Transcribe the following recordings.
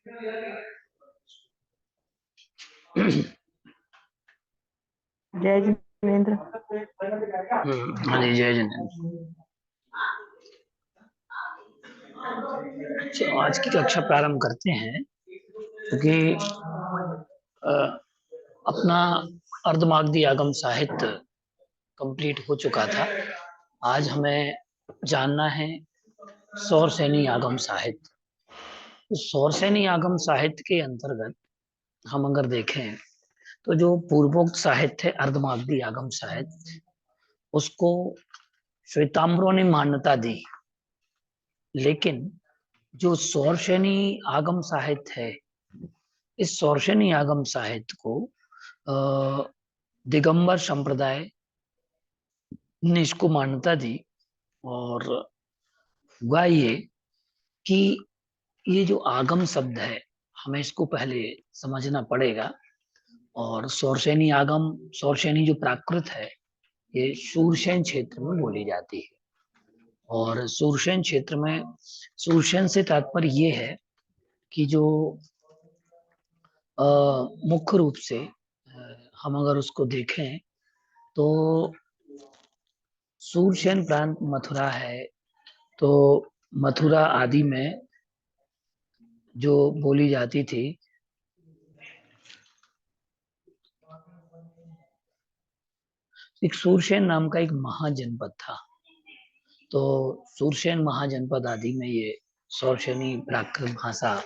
जय जिनेन्द्र। हाँ जी, जय जिनेन्द्र। अच्छा, आज की कक्षा प्रारंभ करते हैं क्योंकि अपना अर्धमागधी आगम साहित्य कंप्लीट हो चुका था। आज हमें जानना है सौरसेनी आगम साहित्य। तो सौरसेनी आगम साहित्य के अंतर्गत हम अगर देखें तो जो पूर्वोक्त साहित्य है अर्धमागधी आगम साहित्य, उसको श्वेतांबरों ने मान्यता दी। लेकिन जो सौरसेनी आगम साहित्य है, इस सौरसेनी आगम साहित्य को दिगंबर संप्रदाय ने इसको मान्यता दी। और हुआ ये कि ये जो आगम शब्द है, हमें इसको पहले समझना पड़ेगा। और सौरसेनी जो प्राकृत है, ये शूरसेन क्षेत्र में बोली जाती है। और शूरसेन क्षेत्र में, शूरसेन से तात्पर्य ये है कि जो मुख्य रूप से हम अगर उसको देखें तो शूरसेन प्रांत मथुरा है। तो मथुरा आदि में जो बोली जाती थी, एक शूरसेन नाम का एक महाजनपद था। तो शूरसेन महाजनपद आदि में ये सौरसेनी प्राकृत भाषा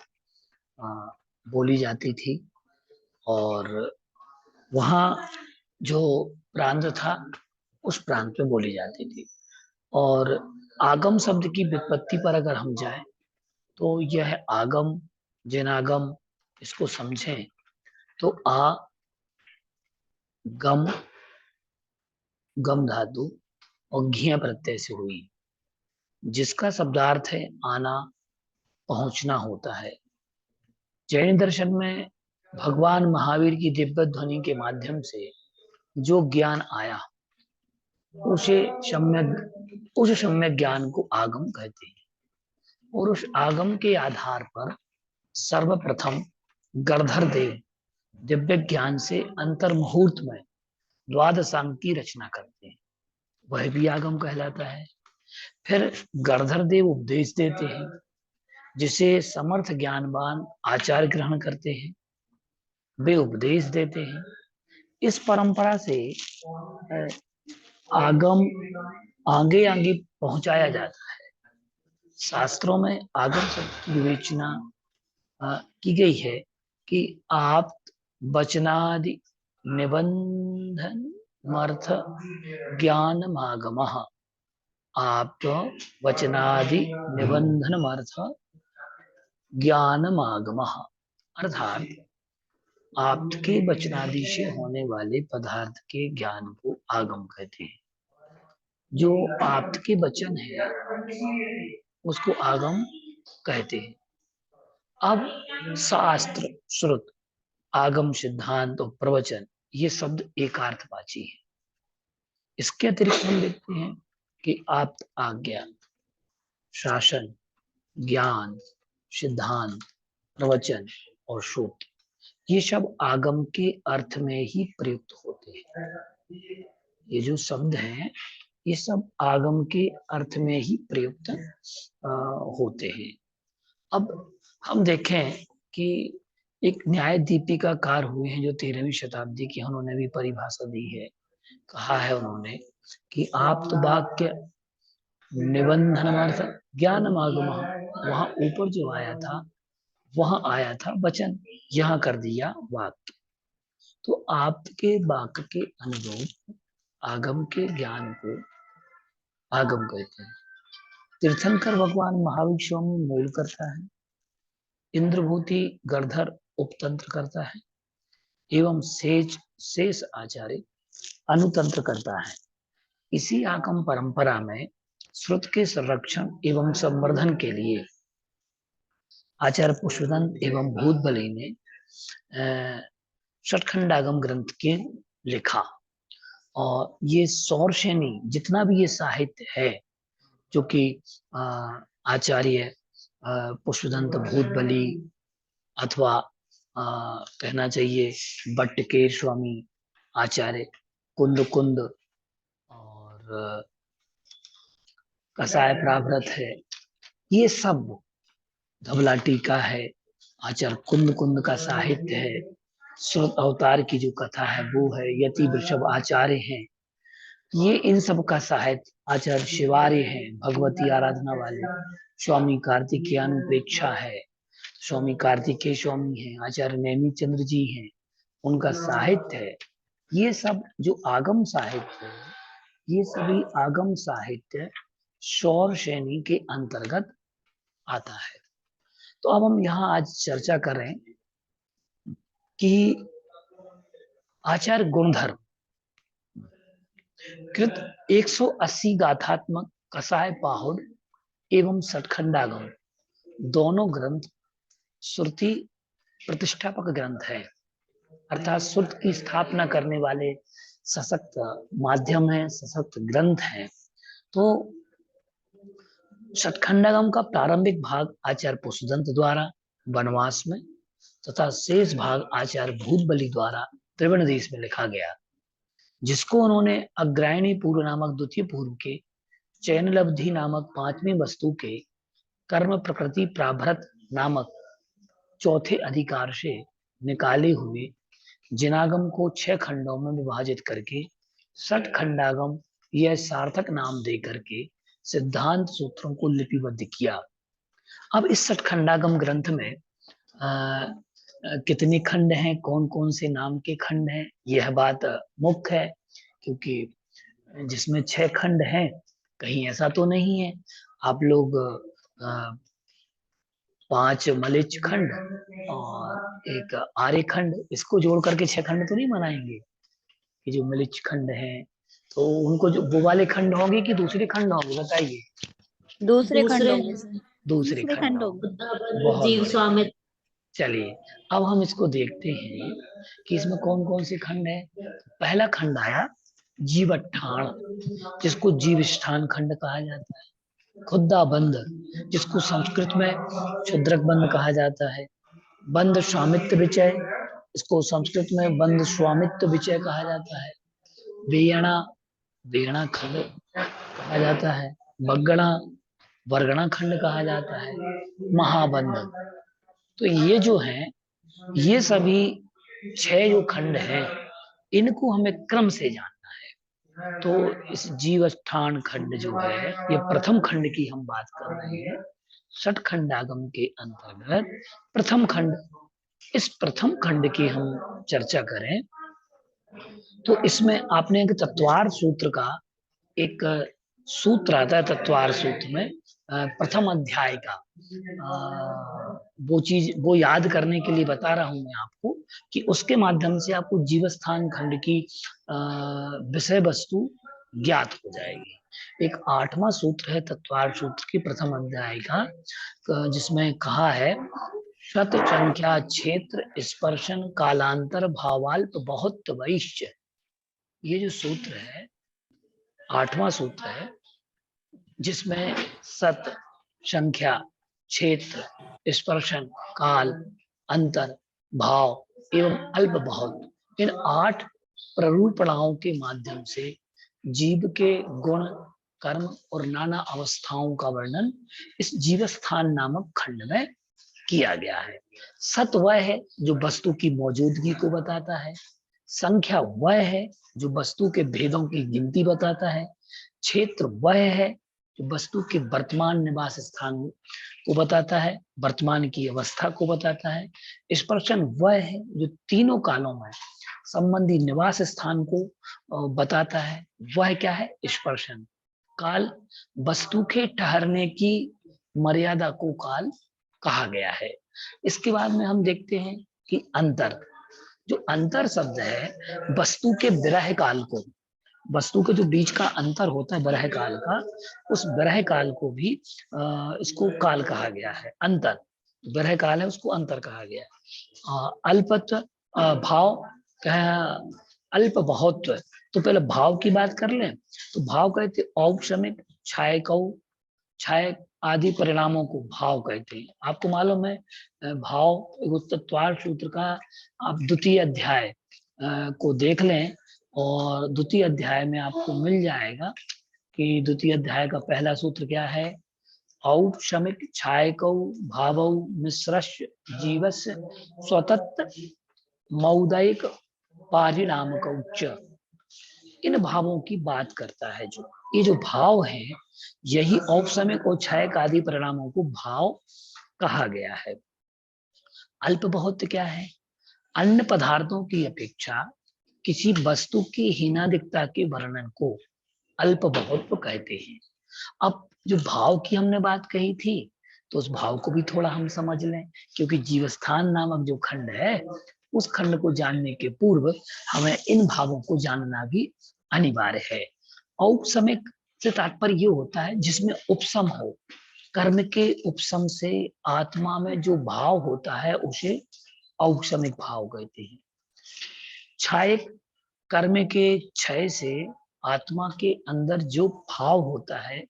अ, बोली जाती थी। और वहाँ जो प्रांत था, उस प्रांत में बोली जाती थी। और आगम शब्द की व्युत्पत्ति पर अगर हम जाएं तो यह आगम, जिनागम, इसको समझें तो गम, गम धातु और घिया प्रत्यय से हुई, जिसका शब्दार्थ है आना, पहुंचना होता है। जैन दर्शन में भगवान महावीर की दिव्य ध्वनि के माध्यम से जो ज्ञान आया, उसे उस सम्यक ज्ञान को आगम कहते हैं। और उस आगम के आधार पर सर्वप्रथम गणधर देव दिव्य ज्ञान से अंतर मुहूर्त में द्वादशांग की रचना करते हैं, वह भी आगम कहलाता है। फिर गणधर देव उपदेश देते हैं, जिसे समर्थ ज्ञानवान आचार्य ग्रहण करते हैं, वे उपदेश देते हैं। इस परंपरा से आगम आगे आगे पहुंचाया जाता है। शास्त्रों में आगम शब्द की विवेचना की गई है कि आप वचनादि निबंधन अर्थ ज्ञान आगम, आप वचनादि निबंधन अर्थ ज्ञान आगम, अर्थात आपके वचनादि से होने वाले पदार्थ के ज्ञान को आगम कहते हैं। जो आपके वचन है उसको आगम कहते हैं। अब शास्त्र, श्रुत, आगम, सिद्धांत और प्रवचन, ये शब्द एकार्थवाची है। इसके अतिरिक्त हम देखते हैं कि आप आज्ञा, शासन, ज्ञान, सिद्धांत, प्रवचन और श्रुति, ये सब आगम के अर्थ में ही प्रयुक्त होते हैं। ये जो शब्द हैं, ये सब आगम के अर्थ में ही प्रयुक्त होते हैं। अब हम देखें कि एक न्याय दीपिकाकार हुए हैं जो 13वीं शताब्दी की, उन्होंने भी परिभाषा दी है। कहा है उन्होंने कि आप तो वाक्य निबंधन अर्थ ज्ञान आगम, वहां ऊपर जो आया था वहां आया था वचन, यहाँ कर दिया वाक्य। तो आपके वाक्य के अनुरूप आगम के ज्ञान को आगम कहते हैं। तीर्थंकर भगवान महावीर स्वामी मूल करता है, इंद्रभूति गणधर उपतंत्र करता है, एवं शेष आचार्य अनुतंत्र करता है। इसी आगम परंपरा में श्रुत के संरक्षण एवं संवर्धन के लिए आचार्य पुष्पदंत एवं भूतबली ने षटखंडागम ग्रंथ के लिखा। और ये सौरसेनी जितना भी ये साहित्य है, जो कि आचार्य पुष्पदंत, भूतबली अथवा कहना चाहिए बट्टकेर स्वामी आचार्य, कुंद कुंद और कसाय प्रावृत है, ये सब, धवला टीका है, आचार्य कुंद कुंद का साहित्य है, श्रुत अवतार की जो कथा है वो है, यति वृषभ आचार्य हैं, ये इन सब का साहित्य, आचार्य शिवार्य है, भगवती आराधना वाले, स्वामी कार्तिकेयानुपेक्षा है, स्वामी कार्तिकेय स्वामी है, आचार्य नैमी चंद्र जी हैं, उनका साहित्य है। ये सब जो आगम साहित्य है, ये सभी आगम साहित्य सौर श्रेणी के अंतर्गत आता है। तो अब हम यहाँ आज चर्चा करें कि आचार्य गुणधर्म कृत 180 गाथात्मक कसाय पाहुड़ एवं सटखंडागम दोनों ग्रंथ श्रुति प्रतिष्ठापक ग्रंथ है, अर्थात श्रुति की स्थापना करने वाले सशक्त माध्यम है, सशक्त ग्रंथ है। तो सटखंडागम का प्रारंभिक भाग आचार्य पुष्पदंत द्वारा वनवास में तथा शेष भाग आचार्य भूतबली द्वारा त्रिवेण देश में लिखा गया, जिसको उन्होंने अग्रायणी पूर्व नामक द्वितीय पूर्व के चयनलब्धि नामक पांचवी वस्तु के कर्म प्रकृति प्राभृत नामक चौथे अधिकार से निकाले हुए जिनागम को 6 खंडों में विभाजित करके सठ खंडागम यह सार्थक नाम दे करके सिद्धांत सूत्रों को लिपिबद्ध किया। अब इस सठ खंडागम ग्रंथ में कितने खंड हैं, कौन कौन से नाम के खंड हैं, यह बात मुख्य है, क्योंकि जिसमें 6 खंड हैं कहीं ऐसा तो नहीं है आप लोग 5 मलिच खंड और एक आर्य खंड, इसको जोड़ करके 6 खंड तो नहीं बनाएंगे कि जो मलिच खंड हैं तो उनको जो वो वाले खंड होंगे कि दूसरे खंड होंगे, बताइए। दूसरे खंड होंगे सर। दूसरे खंड होंगे। जीव स्वामित्व। चलिए अब हम इसको देखते हैं कि इसमें कौन कौन से खंड है। पहला खंड आया जीवठान, जिसको जीवस्थान खंड कहा जाता है। खुद्दा बंद, जिसको संस्कृत में क्षुद्रक बंद कहा जाता है। बंद स्वामित्व विचय, इसको संस्कृत में बंद स्वामित्व विचय कहा जाता है। वेयणा, वेयणा खंड कहा जाता है। बगड़ा, वर्गणा खंड कहा जाता है। महाबंध, तो ये जो है ये सभी 6 जो खंड हैं इनको हमें क्रम से जानना है। तो इस जीवस्थान खंड जो है ये प्रथम खंड की हम बात कर रहे हैं, सठ खंडागम के अंतर्गत प्रथम खंड। इस प्रथम खंड की हम चर्चा करें तो इसमें आपने एक तत्वार सूत्र का एक सूत्र आता है, तत्वार सूत्र में प्रथम अध्याय का वो चीज वो याद करने के लिए बता रहा हूं मैं आपको कि उसके माध्यम से आपको जीवस्थान खंड की विषय वस्तु ज्ञात हो जाएगी। एक 8वां सूत्र है तत्वार सूत्र की प्रथम अध्याय का, जिसमें कहा है शत संख्या क्षेत्र स्पर्शन कालांतर भावाल्प बहुत वैश्य। ये जो सूत्र है 8वां सूत्र है, जिसमें सत, संख्या, क्षेत्र, स्पर्शन, काल, अंतर, भाव एवं अल्प बहुत, इन 8 प्ररूपणाओं के माध्यम से जीव के गुण, कर्म और नाना अवस्थाओं का वर्णन इस जीवस्थान नामक खंड में किया गया है। सत वह है जो वस्तु की मौजूदगी को बताता है। संख्या वह है जो वस्तु के भेदों की गिनती बताता है। क्षेत्र वह है जो वस्तु के वर्तमान निवास स्थान को बताता है, वर्तमान की अवस्था को बताता है। स्पर्शन वह है जो तीनों कालों में संबंधी निवास स्थान को बताता है, वह क्या है स्पर्शन। काल, वस्तु के ठहरने की मर्यादा को काल कहा गया है। इसके बाद में हम देखते हैं कि अंतर, जो अंतर शब्द है वस्तु के विरह काल को, वस्तु के जो बीच का अंतर होता है विरह काल का, उस विरह काल को भी इसको काल कहा गया है। अंतर विरह काल है उसको अंतर कहा गया है। अल्पत्व, भाव अल्प बहुत्व, तो पहले भाव की बात कर लें तो भाव कहते औपशमिक, छायकौ, क्षय आदि परिणामों को भाव कहते हैं। आपको मालूम है भाव तत्वार्थ सूत्र का आप द्वितीय अध्याय को देख लें और द्वितीय अध्याय में आपको मिल जाएगा कि द्वितीय अध्याय का पहला सूत्र क्या है। औपशमिक छायकौ भावौ मिश्रस्य जीवस्य स्वतंत्र मौदैक पारिणामकौ च। इन भावों की बात करता है। जो ये जो भाव है यही औपशमिक और क्षयक आदि परिणामों को भाव कहा गया है। अल्प बहुत क्या है? अन्य पदार्थों की अपेक्षा किसी वस्तु की हीनादिकता के वर्णन को अल्प बहुत कहते हैं। अब जो भाव की हमने बात कही थी तो उस भाव को भी थोड़ा हम समझ लें, क्योंकि जीवस्थान नामक जो खंड है उस खंड को जानने के पूर्व हमें इन भावों को जानना भी अनिवार्य है। औपसमिक से तात्पर्य ये होता है जिसमें उपसम हो। कर्म के उपसम से आत्मा में जो भाव होता है उसे औपसमिक भाव कहते हैं। क्षयक कर्म के क्षय से आत्मा के अंदर जो भाव होता है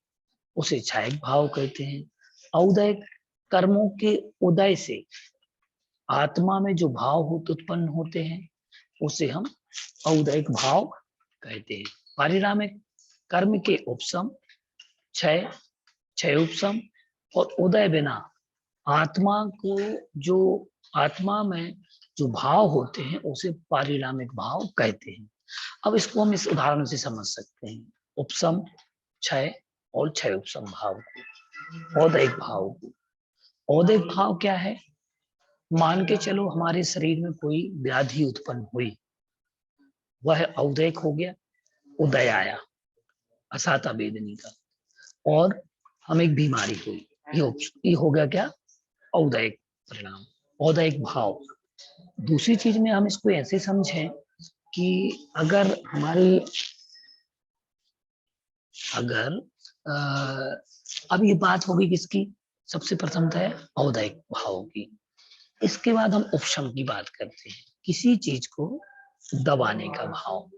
उसे क्षयक भाव कहते हैं। औदैक कर्मों के उदय से आत्मा में जो भाव उत्पन्न होते हैं उसे हम औदैक भाव कहते हैं। पारिणामिक कर्म के उपसम, क्षय, क्षय उपसम और उदय बिना आत्मा को जो आत्मा में जो भाव होते हैं उसे पारिणामिक भाव कहते हैं। अब इसको हम इस उदाहरण से समझ सकते हैं। उपसम, क्षय और क्षय उपसम भाव को, औदैक भाव को। औदैक भाव क्या है? मान के चलो हमारे शरीर में कोई व्याधि उत्पन्न हुई, वह औदैक हो गया, उदय आया असाता वेदनी का, और हमें एक बीमारी हुई, ये हो गया क्या? औदैक परिणाम, औदैक भाव। दूसरी चीज में हम इसको ऐसे समझें कि अगर हमारी अब ये बात होगी किसकी? सबसे प्रथम है औदैक भाव की। इसके बाद हम उपशम की बात करते हैं। किसी चीज को दबाने का भाव,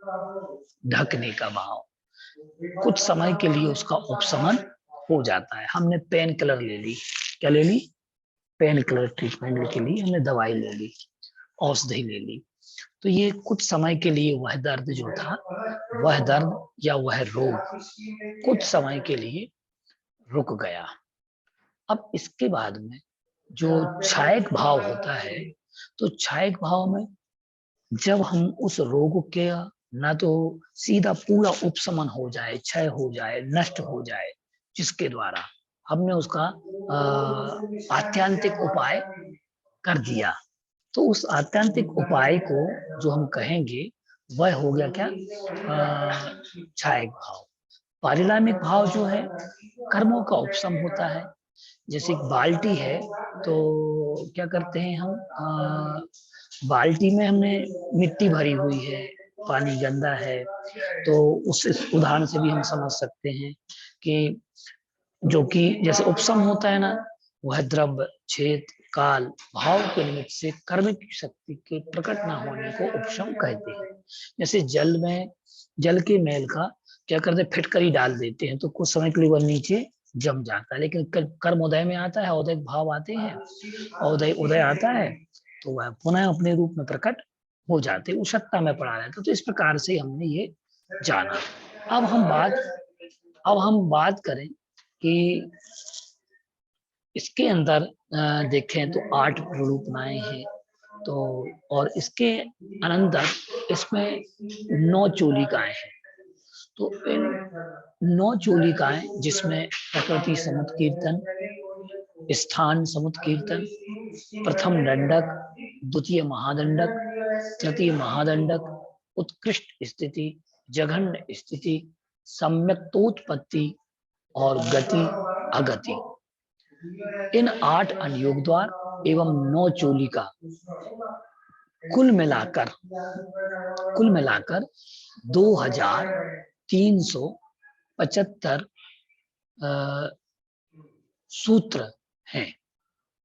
ढकने का भाव, कुछ समय के लिए उसका उपशमन हो जाता है। हमने पेन किलर ले ली, क्या ले ली? पेन किलर ट्रीटमेंट के लिए हमने दवाई ले ली, औषधि ले ली, तो ये कुछ समय के लिए वह दर्द जो था, वह दर्द या वह रोग कुछ समय के लिए रुक गया। अब इसके बाद में जो क्षयक भाव होता है, तो क्षयक भाव में जब हम उस रोग के ना तो सीधा पूरा उपशमन हो जाए, क्षय हो जाए, नष्ट हो जाए, जिसके द्वारा हमने उसका आत्यंतिक उपाय कर दिया, तो उस आत्यंतिक उपाय को जो हम कहेंगे वह हो गया क्या? क्षयक भाव। पारिणामिक भाव जो है कर्मों का उपशम होता है। जैसे एक बाल्टी है तो क्या करते हैं हम, बाल्टी में हमने मिट्टी भरी हुई है, पानी गंदा है, तो उस उदाहरण से भी हम समझ सकते हैं कि जो कि जैसे उपशम होता है ना, वह द्रव्य, छेद, काल, भाव के निमित्त से कर्म की शक्ति के प्रकट न होने को उपशम कहते हैं। जैसे जल में, जल के मैल का क्या करते हैं, फिटकरी डाल देते हैं तो कुछ समय के लिए वह नीचे जम जाता है, लेकिन कर्म उदय में आता है, उदय भाव आते हैं, उदय उदय आता है तो वह पुनः अपने रूप में प्रकट हो जाते, उस सत्ता में पड़ा रहता। तो इस प्रकार से हमने ये जाना। अब हम बात करें कि इसके अंदर देखें तो 8 रूपनाएं हैं, तो और इसके अनंतर इसमें 9 चोलिकाएं हैं। तो इन 9 चोलिकाएं जिसमें प्रकृति समुत कीर्तन, स्थान समुत कीर्तन, प्रथम दंडक, द्वितीय महादंडक, तृतीय महादंडक, उत्कृष्ट स्थिति, जघन्य स्थिति, सम्यक्तोत्पत्ति और गति अगति, इन 8 अनुयोग द्वार एवं 9 चोलिका कुल मिलाकर 2375 सूत्र हैं।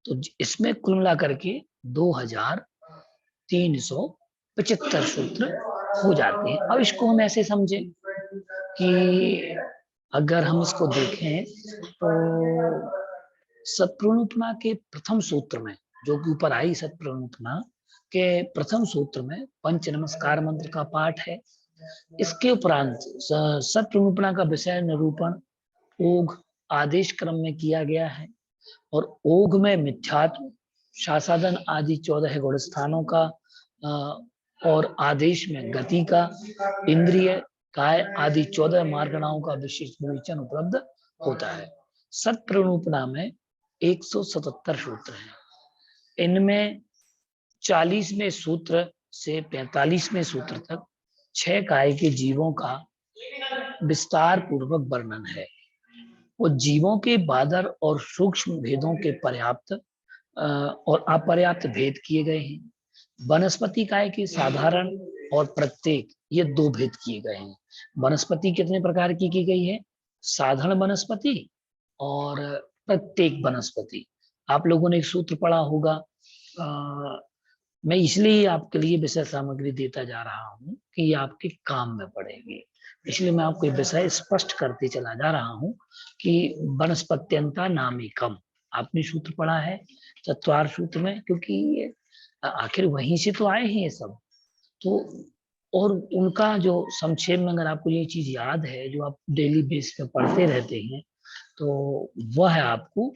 तो इसमें कुल मिलाकर के 2375 सूत्र हो जाते हैं। अब इसको हम ऐसे समझें कि अगर हम इसको देखें तो सत्प्रणुपना के प्रथम सूत्र में, जो कि ऊपर आई, सत्प्रणुपना के प्रथम सूत्र में पंच नमस्कार मंत्र का पाठ है। इसके उपरांत सत्प्रणुपना का विषय निरूपण ओघ आदेश क्रम में किया गया है, और ओघ में मिथ्यात्व, शासादन आदि 14 गुण स्थानों का, और आदेश में गति का, इंद्रिय, काय आदि 14 मार्गणाओं का विशिष्ट विवेचन उपलब्ध होता है। सत्प्रणुपना में 177 सूत्र हैं। इनमें 40वें सूत्र से 45वें सूत्र तक 6 काय के जीवों का विस्तार पूर्वक वर्णन है। वो जीवों के बादर और सूक्ष्म भेदों के पर्याप्त और अपर्याप्त भेद किए गए हैं। वनस्पति काय के साधारण और प्रत्येक, ये 2 भेद किए गए हैं। वनस्पति कितने प्रकार की गई है? साधारण वनस्पति और प्रत्येक वनस्पति। आप लोगों ने एक सूत्र पढ़ा होगा, मैं इसलिए आपके लिए विषय सामग्री देता जा रहा हूं कि ये आपके काम में पड़ेगी, इसलिए मैं आपको विषय स्पष्ट करते चला जा रहा हूं कि वनस्पत्यंता नामिकम, आपने सूत्र पढ़ा है चतुर्थ सूत्र में, क्योंकि आखिर वहीं से तो आए हैं ये सब। तो और उनका जो संक्षेप में अगर आपको ये चीज याद है, जो आप डेली बेस पे पढ़ते रहते हैं, तो वह आपको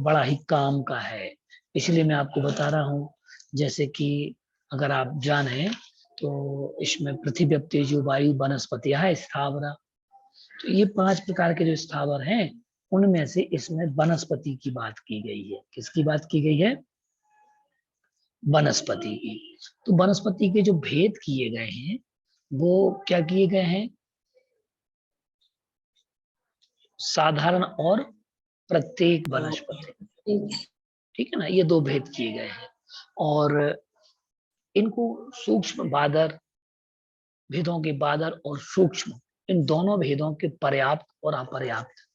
बड़ा ही काम का है। इसलिए मैं आपको बता रहा हूँ। जैसे कि अगर आप जाने तो इसमें पृथ्वी, तेजो, वायु, वनस्पति है, स्थावरा, तो ये 5 प्रकार के जो स्थावर हैं, उनमें से इसमें वनस्पति की बात की गई है। किसकी बात की गई है? वनस्पति की। तो वनस्पति के जो भेद किए गए हैं वो क्या किए गए हैं? साधारण और प्रत्येक वनस्पति, ठीक है ना, ये 2 भेद किए गए हैं। और इनको सूक्ष्म बादर, भेदों के बादर और सूक्ष्म, इन दोनों भेदों के पर्याप्त और अपर्याप्त,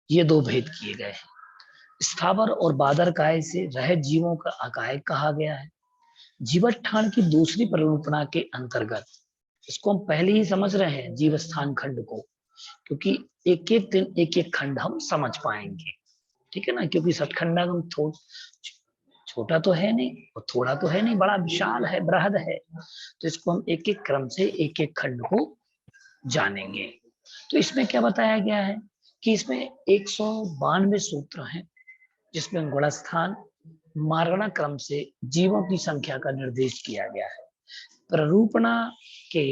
ये 2 भेद किए गए हैं। स्थावर और बादर काय से रहित जीवों का अकाय कहा गया है। जीवस्थान की दूसरी परिरूपणा के अंतर्गत, इसको हम पहले ही समझ रहे हैं जीवस्थान खंड को, क्योंकि एक एक दिन एक एक खंड हम समझ पाएंगे, ठीक है ना, क्योंकि सतखंडागम छोटा तो है नहीं और थोड़ा तो है नहीं, बड़ा विशाल है, बृहद है। तो इसको हम एक एक क्रम से एक एक खंड को जानेंगे। तो इसमें क्या बताया गया है कि इसमें 192 सूत्र हैं, जिसमें गुणस्थान, मार्गणा क्रम से जीवों की संख्या का निर्देश किया गया है। प्ररूपणा के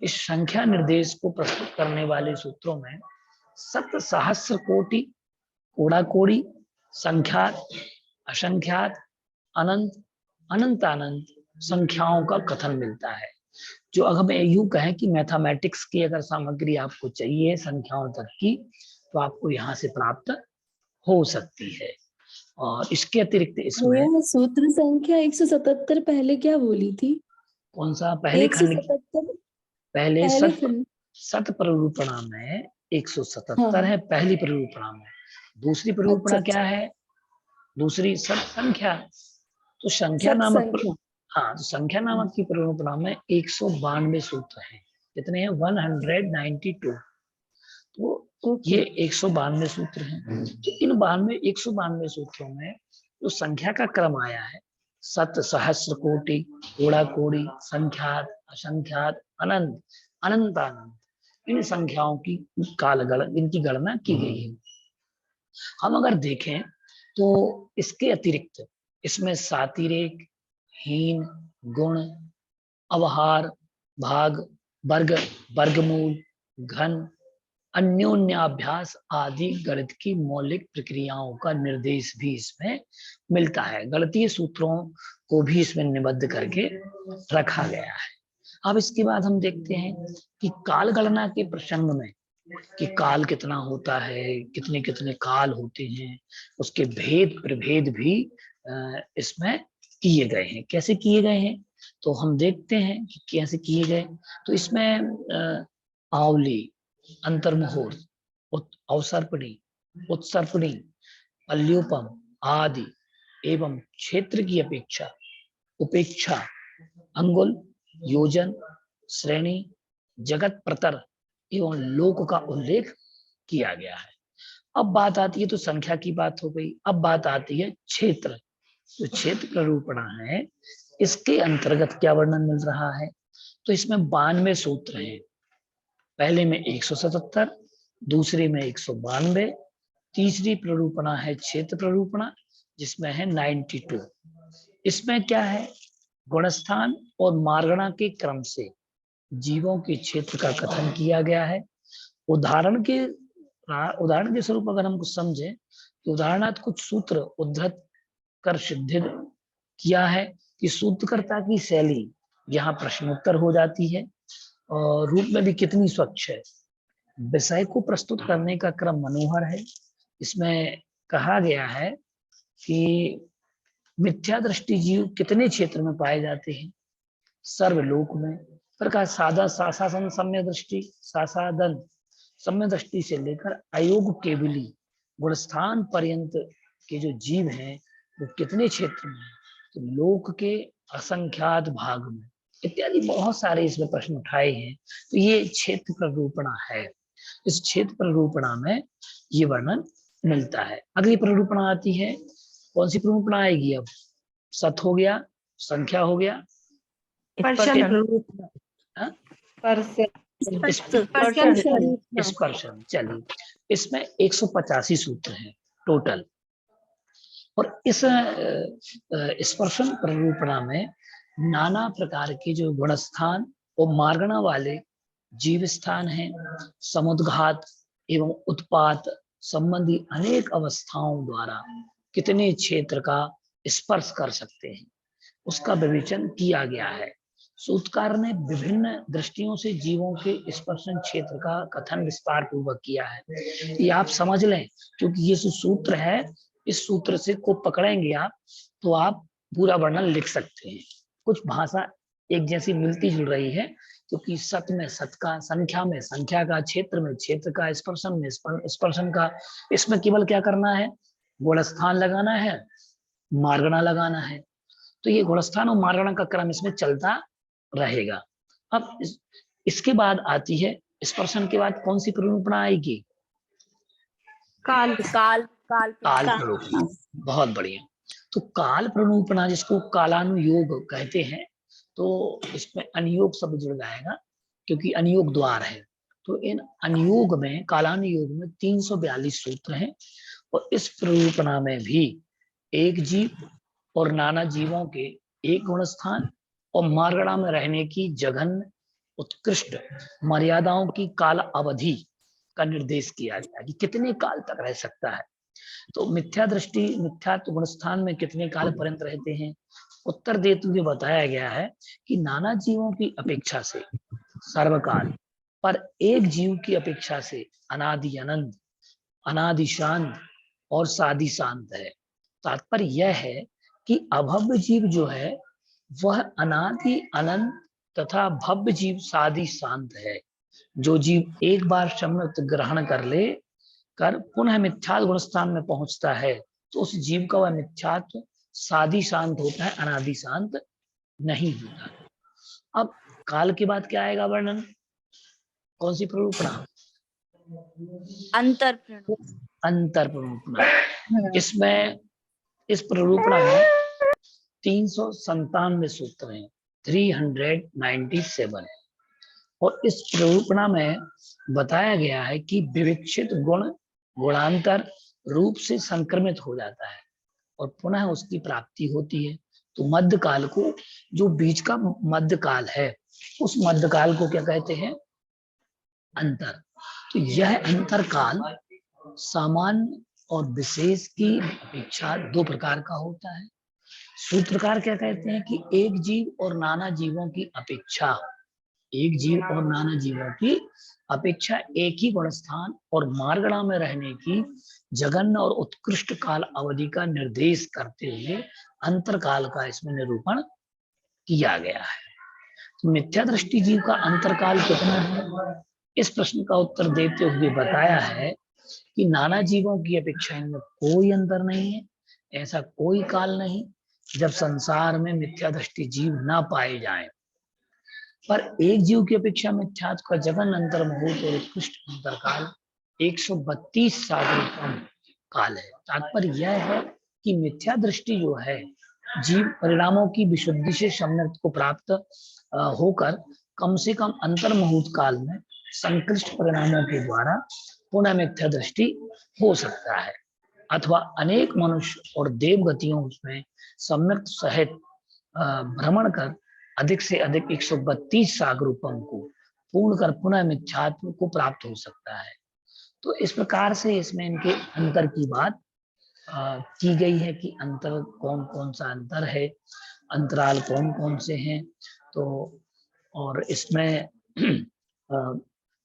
इस संख्या निर्देश को प्रस्तुत करने वाले सूत्रों में सत सहस्र कोटि, कोड़ा कोड़ी, संख्यात, असंख्यात, अनंत, अनंतानंत संख्याओं का कथन मिलता है। जो अगर मैं यूं कहें कि मैथमेटिक्स की अगर सामग्री आपको चाहिए संख्याओं तक की, तो आपको यहाँ से प्राप्त हो सकती है। और इसके अतिरिक्त इसमें सूत्र संख्या 177 पहले क्या बोली थी? कौन सा? पहले खंड, 177 पहले पहले सत खंड। सत प्ररूपणा में 177 हाँ, है पहली प्ररूपणा में। दूसरी प्ररूपणा अच्छा, क्या है? दूसरी सत संख्या। तो संख्या सत नामक, संख्या। हाँ, तो संख्या नामक की प्ररूपणा में 192 सूत्र हैं। कितने हैं? 192। तो ओके। ये 192 सूत्र हैं। तो इन 192 सूत्रों में जो संख्या का क्रम आया है, सत, सहस्र, कोटि, कोड़ा कोड़ी, संख्यात, असंख्यात, अनंत, अनंतानंत, इन संख्याओं की इनकी गणना की गई है। हम अगर देखें तो इसके अतिरिक्त इसमें सातिरेक, हीन, गुण, अवहार, भाग, वर्ग, वर्गमूल, घन, अन्योन्याभ्यास आदि गणित की मौलिक प्रक्रियाओं का निर्देश भी इसमें मिलता है। गणितीय सूत्रों को भी इसमें निबद्ध करके रखा गया है। अब इसके बाद हम देखते हैं कि काल गणना के प्रसंग में कि काल कितना होता है, कितने कितने काल होते हैं, उसके भेद प्रभेद भी इसमें किए गए हैं। कैसे किए गए हैं तो हम देखते हैं कि कैसे किए गए। तो इसमें आवली, अंतर्मुहूर्त, अवसर्पणी, उत्सर्पणी, पल्योपम आदि एवं क्षेत्र की अपेक्षा, उपेक्षा, अंगुल, योजन, श्रेणी, जगत प्रतर एवं लोक का उल्लेख किया गया है। अब बात आती है, तो संख्या की बात हो गई, अब बात आती है क्षेत्र। जो क्षेत्र प्ररूपणा है, इसके अंतर्गत क्या वर्णन मिल रहा है? तो इसमें 92 सूत्र हैं। पहले में 177, दूसरे में 192, तीसरी प्ररूपणा है क्षेत्र प्ररूपणा, जिसमें है 92। इसमें क्या है? गुणस्थान और मार्गणा के क्रम से जीवों के क्षेत्र का कथन किया गया है। उदाहरण के स्वरूप अगर हम कुछ समझे, तो उदाहरणार्थ कुछ सूत्र उद्धृत कर सिद्ध किया है कि सूत्रकर्ता की शैली यहाँ प्रश्नोत्तर हो जाती है और रूप में भी कितनी स्वच्छ है। विषय को प्रस्तुत करने का क्रम मनोहर है। इसमें कहा गया है कि मिथ्या दृष्टि जीव कितने क्षेत्र में पाए जाते हैं? सर्वलोक में। प्रकार साधा शासन सम्य दृष्टि, सासादन सम्य दृष्टि से लेकर अयोग केवली गुणस्थान पर्यंत के जो जीव हैं वो कितने क्षेत्र में? तो लोक के असंख्यात भाग में, इत्यादि बहुत सारे इसमें प्रश्न उठाए हैं। तो ये क्षेत्र प्ररूपणा है। इस क्षेत्र प्ररूपणा में ये वर्णन मिलता है। अगली प्ररूपणा आती है, कौन सी प्ररूपणा आएगी? अब सत हो गया, संख्या हो गया, स्पर्शन। चलिए, इसमें 185 सूत्र हैं टोटल। और इस स्पर्शन प्ररूपणा में नाना प्रकार के जो गुणस्थान और मार्गणा वाले जीव स्थान हैं, समुद्घात एवं उत्पात संबंधी अनेक अवस्थाओं द्वारा कितने क्षेत्र का स्पर्श कर सकते हैं, उसका विवेचन किया गया है। सूत्रकार ने विभिन्न दृष्टियों से जीवों के स्पर्शन क्षेत्र का कथन विस्तार पूर्वक किया है। ये आप समझ लें, क्योंकि ये जो सूत्र है, इस सूत्र से को पकड़ेंगे आप तो आप पूरा वर्णन लिख सकते हैं। कुछ भाषा एक जैसी मिलती जुल रही है, क्योंकि सत में सत का, संख्या में संख्या का, क्षेत्र में क्षेत्र का, स्पर्शन में स्पर्शन का। इसमें केवल क्या करना है? गुणस्थान लगाना है, मार्गणा लगाना है। तो ये गुणस्थान और मार्गणा का क्रम इसमें चलता रहेगा। अब इसके बाद आती है, स्पर्शन के बाद कौन सी प्ररूपणा आएगी? काल प्ररूपणा। बहुत बढ़िया। तो काल प्ररूपणा, जिसको कालानुयोग कहते हैं, तो इसमें अनुयोग शब्द जुड़ जाएगा, क्योंकि अनुयोग द्वार है। तो इन अनुयोग में, कालानुयोग में 342 सूत्र हैं। और इस प्ररूपणा में भी एक जीव और नाना जीवों के एक गुणस्थान और मार्गणा में रहने की जघन्य उत्कृष्ट मर्यादाओं की काल अवधि का निर्देश किया गया कि कितने काल तक रह सकता है। तो मिथ्या दृष्टि, मिथ्यात्व गुणस्थान में कितने काल पर्यंत रहते हैं? उत्तर देते हुए बताया गया है कि नाना जीवों की अपेक्षा से सर्वकाल, पर एक जीव की अपेक्षा से अनादि अनंत, अनादि शांत और सादि शांत है। तात्पर्य यह है कि अभव्य जीव जो है वह अनादि अनंत तथा भव्य जीव सादि शांत है। जो जीव एक बार सम्यक ग्रहण कर ले कर पुनः मिथ्यात्व गुणस्थान में पहुंचता है, तो उस जीव का वह मिथ्यात्व सादि शांत होता है, अनादि शांत नहीं होता। अब काल के बाद क्या आएगा वर्णन? कौन सी प्ररूपणा? अंतर प्ररूपणा। इसमें इस प्ररूपणा में 397 सूत्र हैं, 397। और इस प्ररूपणा में बताया गया है कि विविक्षित गुण गुणांतर रूप से संक्रमित हो जाता है और पुनः उसकी प्राप्ति होती है। तो मध्यकाल को, जो बीच का मध्यकाल है, उस मध्यकाल को क्या कहते हैं? अंतर। तो यह अंतर काल सामान्य और विशेष की अपेक्षा दो प्रकार का होता है। सूत्रकार क्या कहते हैं कि एक जीव और नाना जीवों की अपेक्षा, एक जीव और नाना जीवों की अपेक्षा एक ही गुणस्थान और मार्गणा में रहने की जघन्य और उत्कृष्ट काल अवधि का निर्देश करते हुए अंतर काल का इसमें निरूपण किया गया है। तो मिथ्या दृष्टि जीव का अंतरकाल कितना है? इस प्रश्न का उत्तर देते हुए बताया है कि नाना जीवों की अपेक्षा इनमें कोई अंतर नहीं है। ऐसा कोई काल नहीं जब संसार में मिथ्या दृष्टि जीव ना पाए जाएं। पर एक जीव की अपेक्षा मिथ्यात्व का जगन अंतर मुहूर्त और उत्कृष्ट अंतरकाल 132 सागरोपम काल है। तात्पर्य यह है कि मिथ्या दृष्टि जो है जीव परिणामों की विशुद्धि से सम्यक को प्राप्त होकर कम से कम अंतर मुहूर्त काल में संकृष्ट परिणामों के द्वारा पुनः मिथ्या दृष्टि हो सकता है, अथवा अनेक मनुष्य और देव गतियों में सम्यक सहित भ्रमण कर अधिक से अधिक 132 सागरूपम को पूर्ण कर पुनः मिथ्यात्व को प्राप्त हो सकता है। तो इस प्रकार से इसमें इनके अंतर की बात की गई है कि अंतर कौन कौन सा अंतर है, अंतराल कौन कौन से हैं। तो और इसमें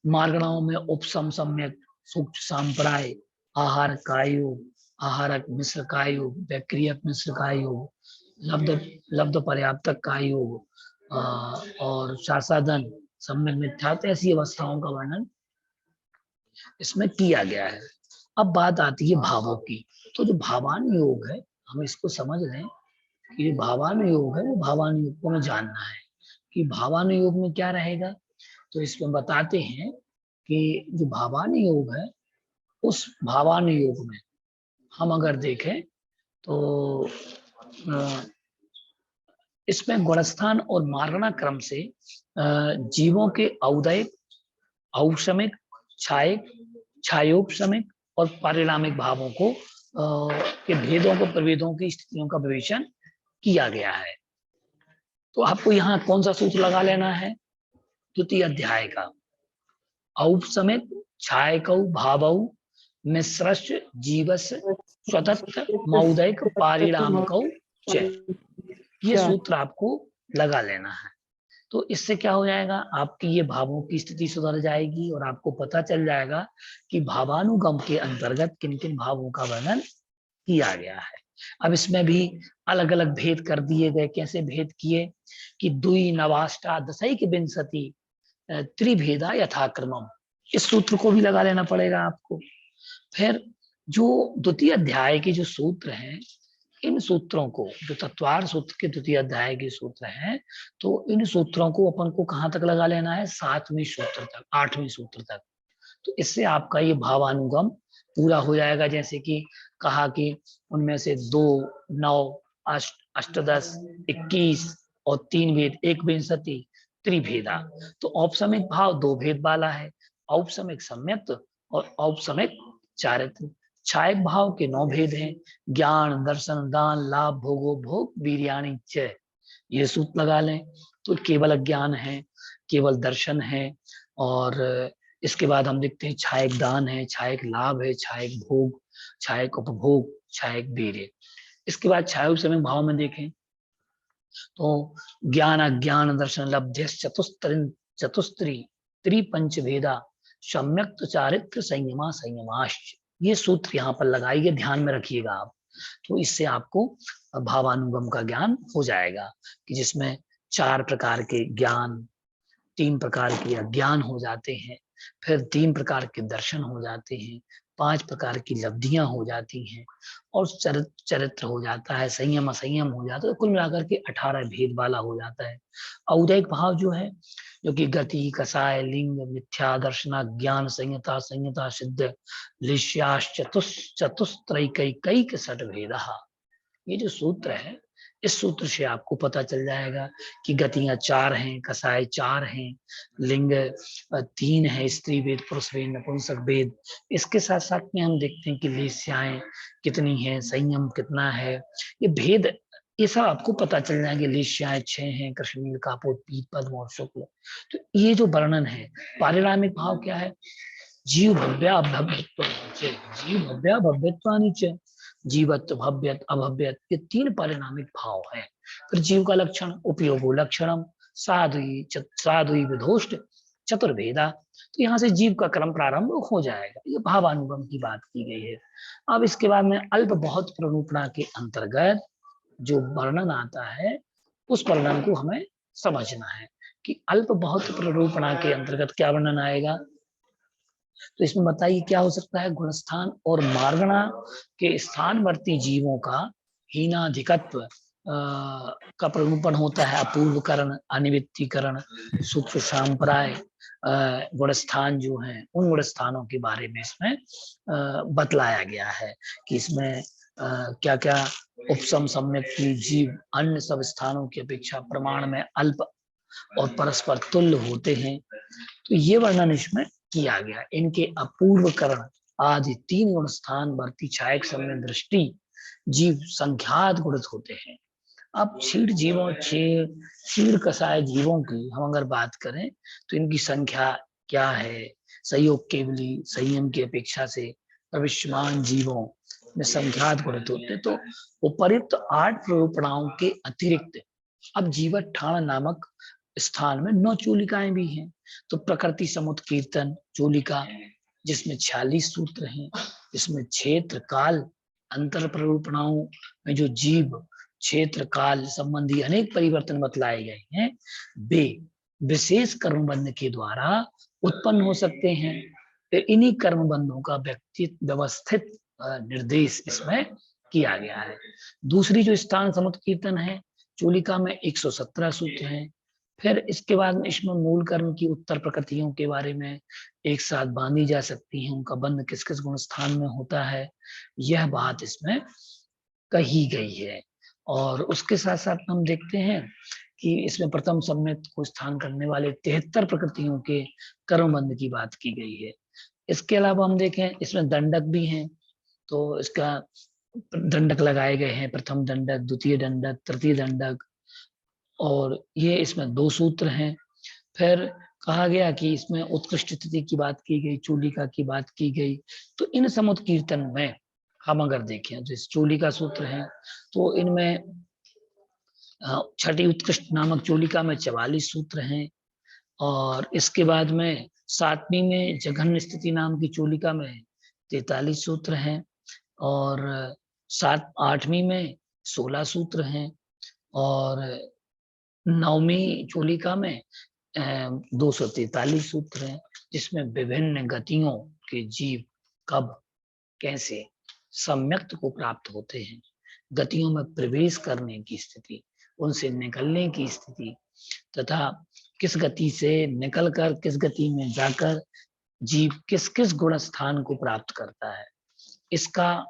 मार्गणाओं में उपसम सम्यक सूक्ष्म सांप्राय आहार कायोग आहारक मिश्र कायोग वैक्रियक मिश्र कायोग लब्ध पर्याप्तक कायोग और शासादन सम्यक मिथ्यात्व ऐसी अवस्थाओं का वर्णन इसमें किया गया है। अब बात आती है भावों की। तो जो भावान योग है हम इसको समझ लें कि भावान योग है वो भावान योग को हमें जानना है कि भावान योग में क्या रहेगा। तो इसमें बताते हैं कि जो भावान योग है उस भावान योग में हम अगर देखें तो इसमें गुणस्थान और मार्गणा क्रम से जीवों के औदयिक औषमिक छायिक छायोपशमिक और पारिणामिक भावों को के भेदों को प्रभेदों की स्थितियों का विवेचन किया गया है। तो आपको यहाँ कौन सा सूत्र लगा लेना है, द्वितीय अध्याय का औपशमिक छायकौ भावौ मिश्रश्च जीवस्य स्वतंत्र मौदयिक पारिणामकौ च, ये सूत्र आपको लगा लेना है। तो इससे क्या हो जाएगा, आपकी ये भावों की स्थिति सुधर जाएगी और आपको पता चल जाएगा कि भावानुगम के अंतर्गत किन किन भावों का वर्णन किया गया है। अब इसमें भी अलग अलग भेद कर दिए गए। कैसे भेद किए कि द्वि नवाष्टा दशैक विंशति त्रिभेदा यथाक्रमम, इस सूत्र को भी लगा लेना पड़ेगा आपको। फिर जो द्वितीय अध्याय के जो सूत्र हैं, इन सूत्रों को, जो तत्वार सूत्र के द्वितीय अध्याय के सूत्र हैं, तो इन सूत्रों को अपन को कहां तक लगा लेना है, 7वें सूत्र तक, 8वें सूत्र तक। तो इससे आपका ये भावानुगम पूरा हो जाएगा। जैसे कि कहा कि उनमें से 2, 9, अष्टदश, 21 और 3 भेद 1 त्रिभेदा। तो औपसमिक भाव 2 भेद वाला है, औपसमिक सम्यक्त और औपसमिक चारित्र। छायक भाव के 9 भेद हैं, ज्ञान दर्शन दान लाभ भोगो भोग वीर्याणि च, ये सूत्र लगा लें। तो केवल ज्ञान है, केवल दर्शन है, और इसके बाद हम देखते हैं छायक दान है, छायक लाभ है, छायक भोग, छायक उपभोग, छायक वीर्य। इसके बाद छायोपशमिक भाव में देखें तो ज्ञान अज्ञान दर्शन लब्ध्य चतुस्त्री त्रिपंच भेदा सम्यक्त चारित्र संयमा संयमाश्च, ये सूत्र यहाँ पर लगाइए, ध्यान में रखिएगा आप। तो इससे आपको भावानुगम का ज्ञान हो जाएगा कि जिसमें 4 प्रकार के ज्ञान, 3 प्रकार के अज्ञान हो जाते हैं, फिर 3 प्रकार के दर्शन हो जाते हैं, 5 प्रकार की लब्धियां हो जाती हैं, और चरित्र हो जाता है, संयम असंयम हो जाता है। कुल मिलाकर के 18 भेद वाला हो जाता है। औदैहिक भाव जो है, जो कि गति कसाय लिंग मिथ्या दर्शना ज्ञान संयता संयता सिद्ध लिश्याश चतुस्त्रैकैक षट भेदा, ये जो सूत्र है, इस सूत्र से आपको पता चल जाएगा कि गतियां 4 हैं, कसाय 4 हैं, लिंग 3 है, स्त्री वेद पुरुष वेद नपुंसक वेद। इसके साथ साथ में हम देखते हैं कि लेस्याएं कितनी हैं, संयम कितना है, ये भेद ये सब आपको पता चल जाएंगे। लेस्याएं 6 हैं, कृष्णनील कापोत पीत पद्म और शुक्ल। तो ये जो वर्णन है, पारिणामिक भाव क्या है, जीव भव्या भव्यत्व, जीव भव्या भव्यत्वानि च, जीवत्व भव्यत अभव्यत, ये 3 परिणामिक भाव हैं। फिर जीव का लक्षण उपयोगो लक्षणम साधुई विधोष्ट चतुर्भेदा। तो यहाँ से जीव का क्रम प्रारंभ हो जाएगा। ये भावानुगम की बात की गई है। अब इसके बाद में अल्प बहुत प्ररूपणा के अंतर्गत जो वर्णन आता है, उस वर्णन को हमें समझना है कि अल्प बहुत प्ररूपणा के अंतर्गत क्या वर्णन आएगा। तो इसमें बताइए क्या हो सकता है, गुणस्थान और मार्गणा के स्थानवर्ती जीवों का हीनाधिकत्व का प्ररूपण होता है। अपूर्वकरण, अनिमित्तीकरण, सूक्ष्म सांप्राय गुणस्थान जो हैं, उन गुणस्थानों के बारे में इसमें बतलाया गया है कि इसमें क्या क्या उपसम सम्यक की जीव अन्य सब स्थानों की अपेक्षा प्रमाण में अल्प और परस्पर तुल्य होते हैं। तो ये वर्णन इसमें किया गया। इनके अपूर्वकरण आदि 3 गुण स्थान भर्ती छायक समय दृष्टि जीव संख्यात गुणित होते हैं। अब क्षीर कसाय जीवों की हम अगर बात करें तो इनकी संख्या क्या है? संयोग केवली संयम की अपेक्षा से प्रविष्यमान जीवों में संख्यात गुणित होते, तो उपर्युक्त 8 प्ररूपणाओं के अतिरिक्त अब जीवठान नामक स्थान में 9 चूलिकाएं भी हैं। तो प्रकृति समुत कीर्तन चूलिका, जिसमें 46 सूत्र हैं, इसमें क्षेत्र काल अंतर प्ररूपणाओं में जो जीव क्षेत्र काल संबंधी अनेक परिवर्तन बतलाए गए हैं, वे विशेष कर्मबंध के द्वारा उत्पन्न हो सकते हैं। फिर इन्हीं कर्मबंधों का व्यवस्थित निर्देश इसमें किया गया है। दूसरी जो स्थान समुद्र कीर्तन है, चूलिका में 117 सूत्र हैं। फिर इसके बाद में इसमें मूल कर्म की उत्तर प्रकृतियों के बारे में एक साथ बांधी जा सकती हैं, उनका बंध किस किस गुण स्थान में होता है, यह बात इसमें कही गई है। और उसके साथ साथ हम देखते हैं कि इसमें प्रथम सम्यक को स्थान करने वाले 73 प्रकृतियों के कर्मबंध की बात की गई है। इसके अलावा हम देखें इसमें दंडक भी हैं, तो इसका दंडक लगाए गए हैं, प्रथम दंडक, द्वितीय दंडक, तृतीय दंडक, और ये इसमें 2 सूत्र हैं। फिर कहा गया कि इसमें उत्कृष्ट स्थिति की बात की गई, चूलिका की बात की गई। तो इन समुद्र कीर्तन में हम अगर देखें तो इस चूलिका सूत्र है, तो इनमें छठी उत्कृष्ट नामक चूलिका में 44 सूत्र हैं। और इसके बाद में 7वीं में जघन्य स्थिति नाम की चूलिका में 43 सूत्र हैं। और 8वीं में 16 सूत्र हैं। और 9वीं चूलिका में 243 सूत्र हैं, जिसमें विभिन्न गतियों के जीव कब कैसे सम्यक्त को प्राप्त होते हैं, गतियों में प्रवेश करने की स्थिति, उनसे निकलने की स्थिति, तथा किस गति से निकलकर किस गति में जाकर जीव किस किस गुण स्थान को प्राप्त करता है, इसका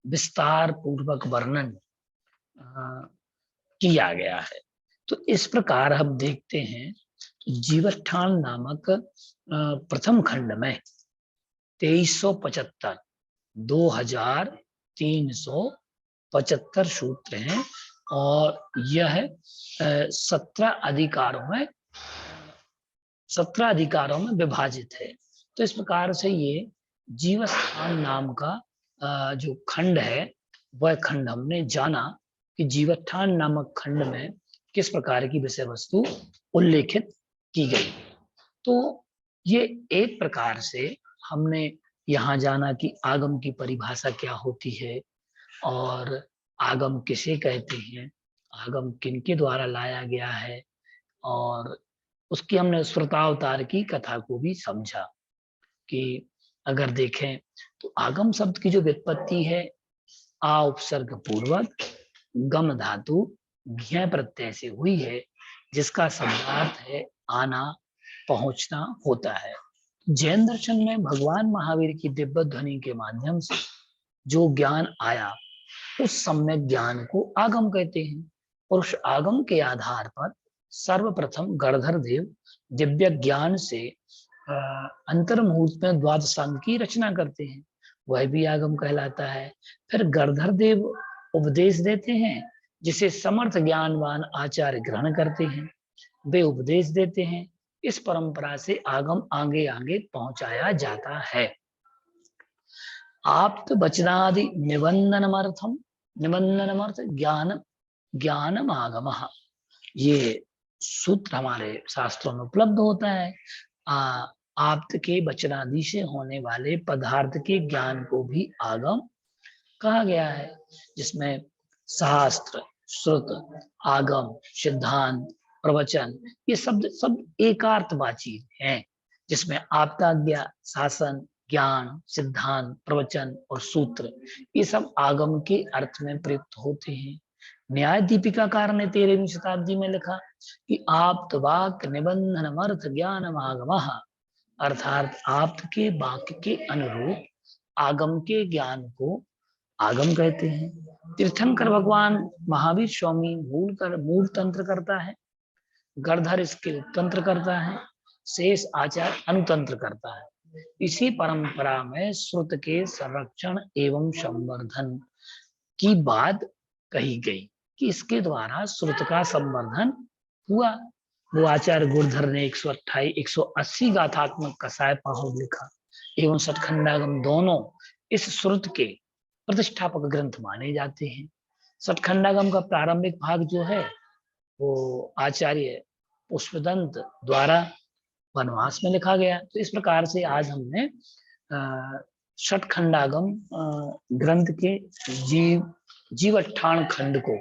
विस्तार पूर्वक वर्णन किया गया है। तो इस प्रकार हम देखते हैं जीवठान नामक प्रथम खंड में 2375 2375 सूत्र हैं, और यह 17 अधिकारों में विभाजित है। तो इस प्रकार से ये जीवस्थान नाम का जो खंड है, वह खंड हमने जाना कि जीवस्थान नामक खंड में किस प्रकार की विषय वस्तु उल्लेखित की गई। तो ये एक प्रकार से हमने यहाँ जाना कि आगम की परिभाषा क्या होती है, और आगम किसे कहते हैं, आगम किनके द्वारा लाया गया है, और उसकी हमने श्रोतावतार की कथा को भी समझा कि अगर देखें तो आगम शब्द की जो व्युत्पत्ति है, आ उपसर्ग पूर्वक गम धातु ज्ञ प्रत्यय से हुई है, जिसका शब्दार्थ है आना, पहुंचना होता है। जैन दर्शन में भगवान महावीर की दिव्य ध्वनि के माध्यम से जो ज्ञान आया, उस सम्यक ज्ञान को आगम कहते हैं। और उस आगम के आधार पर सर्वप्रथम गणधर देव दिव्य ज्ञान से अंतर्मुहूर्त में द्वादशांग की रचना करते हैं, वह भी आगम कहलाता है। फिर गणधर देव उपदेश देते हैं, जिसे समर्थ ज्ञानवान आचार्य ग्रहण करते हैं, वे उपदेश देते हैं। इस परंपरा से आगम आगे आगे पहुंचाया जाता है। आप्त वचनादि निबंधनमर्थम, निबंधनमर्थ ज्ञानम आगम, ये सूत्र हमारे शास्त्रों में उपलब्ध होता है। आप्त के वचनादि से होने वाले पदार्थ के ज्ञान को भी आगम कहा गया है, जिसमें शास्त्र, श्रुत, आगम, सिद्धांत, प्रवचन, ये सब एकार्थवाची हैं, जिसमें आप्ताज्ञा, शासन, ज्ञान, सिद्धांत, प्रवचन और सूत्र, ये सब आगम के अर्थ में प्रयुक्त होते हैं। न्याय दीपिकाकार ने 13वीं शताब्दी में लिखा कि आप्त वाक्य निबंधन अर्थ ज्ञान आगमः, अर्थात आप्त के वाक्य के अनुरूप आगम के ज्ञान को आगम कहते हैं। तीर्थंकर भगवान महावीर स्वामी मूल तंत्र करता है, गणधर इसके उपतंत्र करता है, शेष आचार्य अनुतंत्र करता है। इसी परंपरा में श्रुत के संरक्षण एवं संवर्धन की बात कही गई कि इसके द्वारा श्रुत का संवर्धन हुआ। वो आचार्य गुरधर ने 180 गाथात्मक कसाय पाहुड़ लिखा एवं सतखंडागम दोनों इस श्रुत के प्रतिष्ठापक ग्रंथ माने जाते हैं। सतखंडागम का प्रारंभिक भाग जो है वो आचार्य पुष्पदंत द्वारा वनवास में लिखा गया। तो इस प्रकार से आज हमने सतखंडागम ग्रंथ के जीवठान खंड को